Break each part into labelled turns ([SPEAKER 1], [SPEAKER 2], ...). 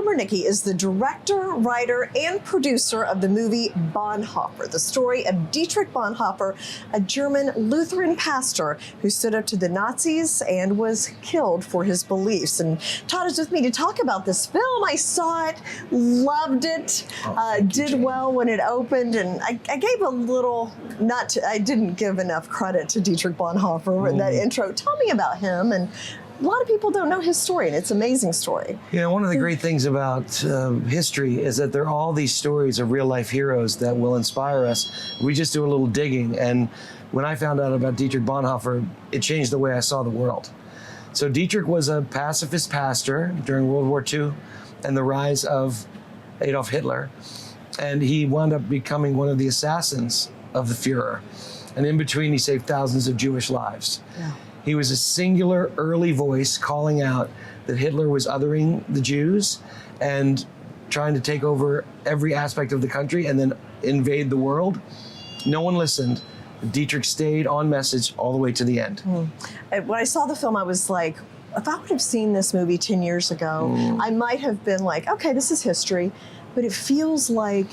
[SPEAKER 1] Komarnicki is the director, writer, and producer of the movie Bonhoeffer, the story of Dietrich Bonhoeffer, a German Lutheran pastor who stood up to the Nazis and was killed for his beliefs. And Todd is with me to talk about this film. I saw it, loved it, did well when it opened, and I gave a little, I didn't give enough credit to Dietrich Bonhoeffer in that intro. Tell me about him. And a lot of people don't know his story, and it's an amazing story.
[SPEAKER 2] You know, one of the great things about history is that there are all these stories of real-life heroes that will inspire us. We just do a little digging, and when I found out about Dietrich Bonhoeffer, it changed the way I saw the world. So Dietrich was a pacifist pastor during World War II and the rise of Adolf Hitler, and he wound up becoming one of the assassins of the Führer. And in between, he saved thousands of Jewish lives. Yeah. He was a singular early voice calling out that Hitler was othering the Jews and trying to take over every aspect of the country and then invade the world. No one listened. Dietrich stayed on message all the way to the end.
[SPEAKER 1] When I saw the film, I was like, if I would have seen this movie 10 years ago, I might have been like, okay, this is history, but it feels like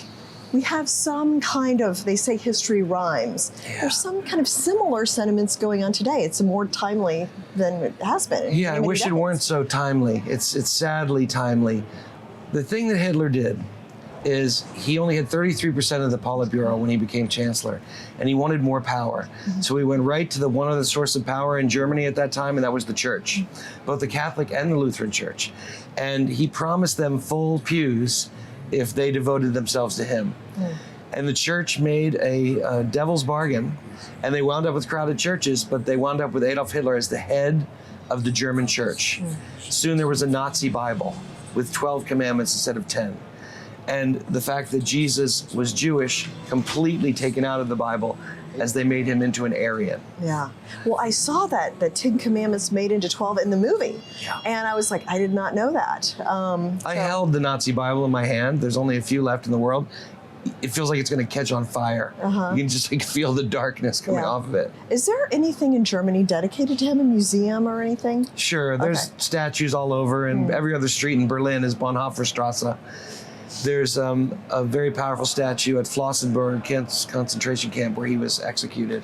[SPEAKER 1] we have some kind of, they say history rhymes. Yeah. There's some kind of similar sentiments going on today. It's more timely than it has been.
[SPEAKER 2] Yeah, I wish it weren't so timely. It's sadly timely. The thing that Hitler did is he only had 33% of the Politburo when he became chancellor, and he wanted more power. So he went right to the one other source of power in Germany at that time, and that was the church, both the Catholic and the Lutheran church. And he promised them full pews if they devoted themselves to him. And the church made a devil's bargain, and they wound up with crowded churches, but they wound up with Adolf Hitler as the head of the German church. Soon there was a Nazi Bible with 12 commandments instead of 10. And the fact that Jesus was Jewish, completely taken out of the Bible as they made him into an Aryan.
[SPEAKER 1] Yeah. Well, I saw that, the 10 Commandments made into 12 in the movie. Yeah. And I was like, I did not know that.
[SPEAKER 2] I held the Nazi Bible in my hand. There's only a few left in the world. It feels like it's going to catch on fire. You can just like feel the darkness coming off of it.
[SPEAKER 1] Is there anything in Germany dedicated to him, a museum or anything?
[SPEAKER 2] Sure. There's statues all over, and every other street in Berlin is Bonhoefferstrasse. There's a very powerful statue at Flossenburg concentration camp where he was executed.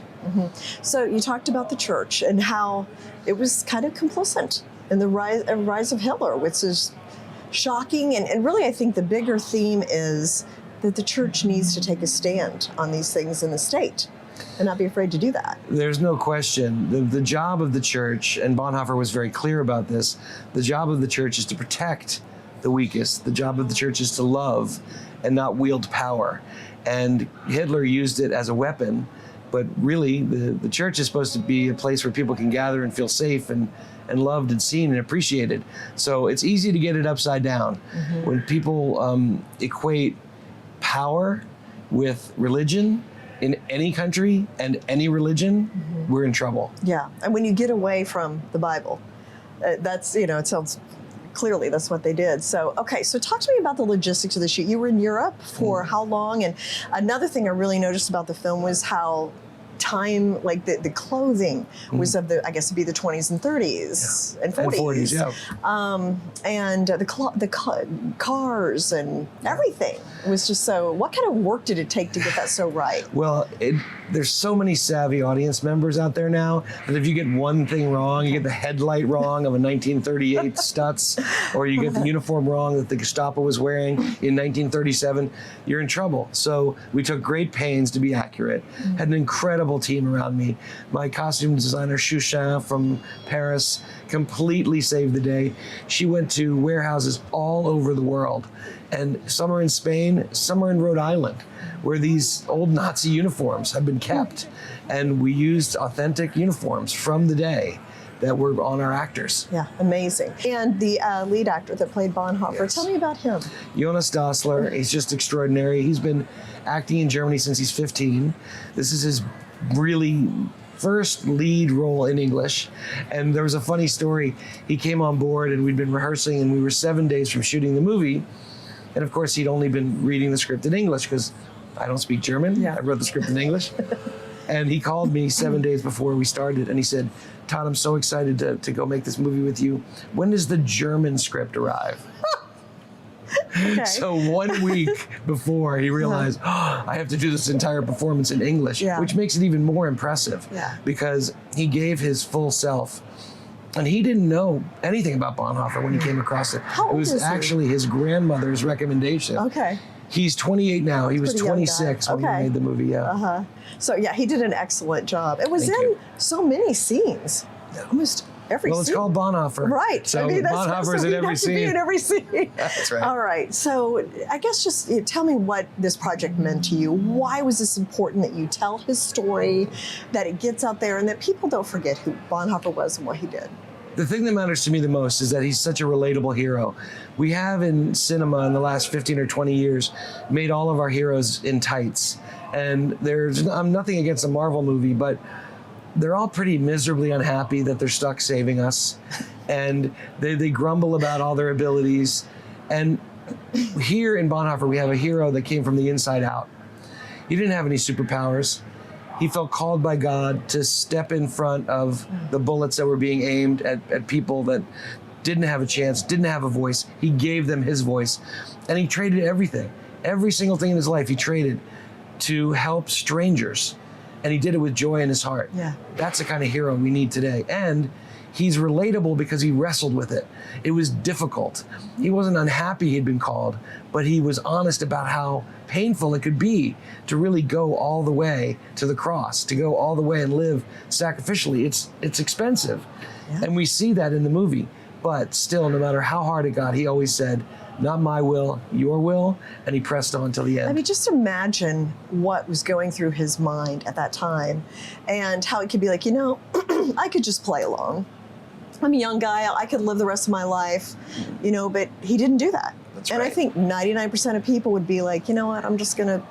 [SPEAKER 1] So you talked about the church and how it was kind of complicit in the rise of Hitler, which is shocking. And really, I think the bigger theme is that the church needs to take a stand on these things in the state and not be afraid to do that.
[SPEAKER 2] There's no question. The job of the church, and Bonhoeffer was very clear about this, the job of the church is to protect the weakest. The job of the church is to love and not wield power. And Hitler used it as a weapon, but really the church is supposed to be a place where people can gather and feel safe and loved and seen and appreciated. So it's easy to get it upside down. When people equate power with religion in any country and any religion, we're in trouble.
[SPEAKER 1] Yeah, and when you get away from the Bible, that's, you know, it sounds clearly that's what they did. So, okay, so talk to me about the logistics of the shoot. You were in Europe for how long? And another thing I really noticed about the film was how time, like the clothing was of the, I guess it'd be the 20s and 30s and 40s. And the cars and everything. It was just so, what kind of work did it take to get that so right?
[SPEAKER 2] Well, there's so many savvy audience members out there now that if you get one thing wrong, you get the headlight wrong of a 1938 Stutz, or you get the uniform wrong that the Gestapo was wearing in 1937, you're in trouble. So we took great pains to be accurate. Had an incredible team around me. My costume designer, Chouchin from Paris, completely saved the day. She went to warehouses all over the world, and some are in Spain, some are in Rhode Island, where these old Nazi uniforms have been kept. And we used authentic uniforms from the day that were on our actors.
[SPEAKER 1] Yeah, amazing. And the lead actor that played Bonhoeffer, tell me about him.
[SPEAKER 2] Jonas Dassler, he's just extraordinary. He's been acting in Germany since he's 15. This is his really first lead role in English. And there was a funny story. He came on board and we'd been rehearsing, and we were 7 days from shooting the movie. And of course, he'd only been reading the script in English because I don't speak German. I wrote the script in English. And he called me 7 days before we started, and he said, Todd, I'm so excited to go make this movie with you. When does the German script arrive?
[SPEAKER 1] Okay.
[SPEAKER 2] So 1 week before, he realized, I have to do this entire performance in English, which makes it even more impressive because he gave his full self. And he didn't know anything about Bonhoeffer when he came across it.
[SPEAKER 1] How old
[SPEAKER 2] it was
[SPEAKER 1] is he?
[SPEAKER 2] actually his grandmother's recommendation.
[SPEAKER 1] Okay.
[SPEAKER 2] He's 28 now. He was 26 when he made the movie. Yeah.
[SPEAKER 1] So yeah, he did an excellent job. It was in so many scenes, almost every scene.
[SPEAKER 2] Well, it's called Bonhoeffer.
[SPEAKER 1] Right.
[SPEAKER 2] So Bonhoeffer's in every scene.
[SPEAKER 1] Be in every scene.
[SPEAKER 2] That's right.
[SPEAKER 1] All right. So I guess just tell me what this project meant to you. Why was this important that you tell his story, that it gets out there, and that people don't forget who Bonhoeffer was and what he did?
[SPEAKER 2] The thing that matters to me the most is that he's such a relatable hero. We have in cinema in the last 15 or 20 years made all of our heroes in tights. And I'm nothing against a Marvel movie, but they're all pretty miserably unhappy that they're stuck saving us. And they grumble about all their abilities. And here in Bonhoeffer, we have a hero that came from the inside out. He didn't have any superpowers. He felt called by God to step in front of the bullets that were being aimed at people that didn't have a chance, didn't have a voice. He gave them his voice. And he traded everything. Every single thing in his life he traded to help strangers. And he did it with joy in his heart.
[SPEAKER 1] Yeah.
[SPEAKER 2] That's the kind of hero we need today. And he's relatable because he wrestled with it. It was difficult. He wasn't unhappy he'd been called, but he was honest about how painful it could be to really go all the way to the cross, to go all the way and live sacrificially. It's expensive. Yeah. And we see that in the movie. But still, no matter how hard it got, he always said, not my will, your will, and he pressed on till the end.
[SPEAKER 1] I mean, just imagine what was going through his mind at that time and how it could be like, I could just play along. I'm a young guy, I could live the rest of my life, but he didn't do that.
[SPEAKER 2] That's
[SPEAKER 1] and
[SPEAKER 2] right.
[SPEAKER 1] I think 99% of people would be like, you know what, I'm just gonna,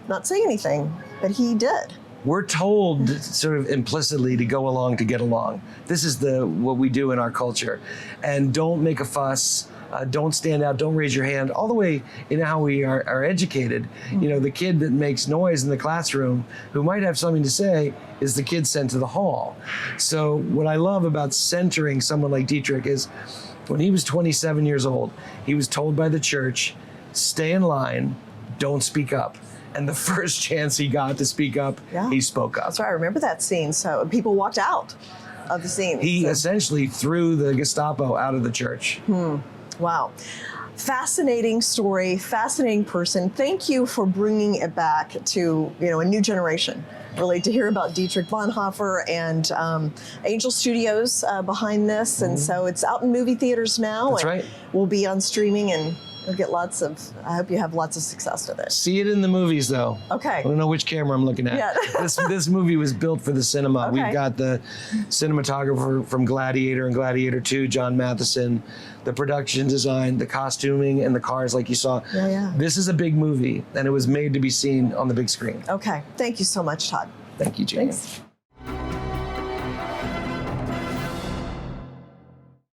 [SPEAKER 1] not say anything, but he did.
[SPEAKER 2] We're told sort of implicitly to go along to get along. This is what we do in our culture. And don't make a fuss, don't stand out, don't raise your hand, all the way in how we are educated. Mm-hmm. The kid that makes noise in the classroom who might have something to say is the kid sent to the hall. So what I love about centering someone like Dietrich is when he was 27 years old, he was told by the church, stay in line, don't speak up. And the first chance he got to speak up, he spoke up.
[SPEAKER 1] That's right, I remember that scene. So people walked out of the scene.
[SPEAKER 2] He essentially threw the Gestapo out of the church.
[SPEAKER 1] Wow. Fascinating story, fascinating person. Thank you for bringing it back to, a new generation, really, to hear about Dietrich Bonhoeffer and Angel Studios behind this. And so it's out in movie theaters now.
[SPEAKER 2] That's right.
[SPEAKER 1] We'll be on streaming and you'll get I hope you have lots of success with it.
[SPEAKER 2] See it in the movies, though.
[SPEAKER 1] Okay.
[SPEAKER 2] I don't know which camera I'm looking at.
[SPEAKER 1] Yeah.
[SPEAKER 2] This movie was built for the cinema.
[SPEAKER 1] Okay.
[SPEAKER 2] We've got the cinematographer from Gladiator and Gladiator 2, John Matheson, the production design, the costuming, and the cars like you saw.
[SPEAKER 1] Yeah.
[SPEAKER 2] This is a big movie, and it was made to be seen on the big screen.
[SPEAKER 1] Okay. Thank you so much, Todd.
[SPEAKER 2] Thank you, Jane.
[SPEAKER 1] Thanks.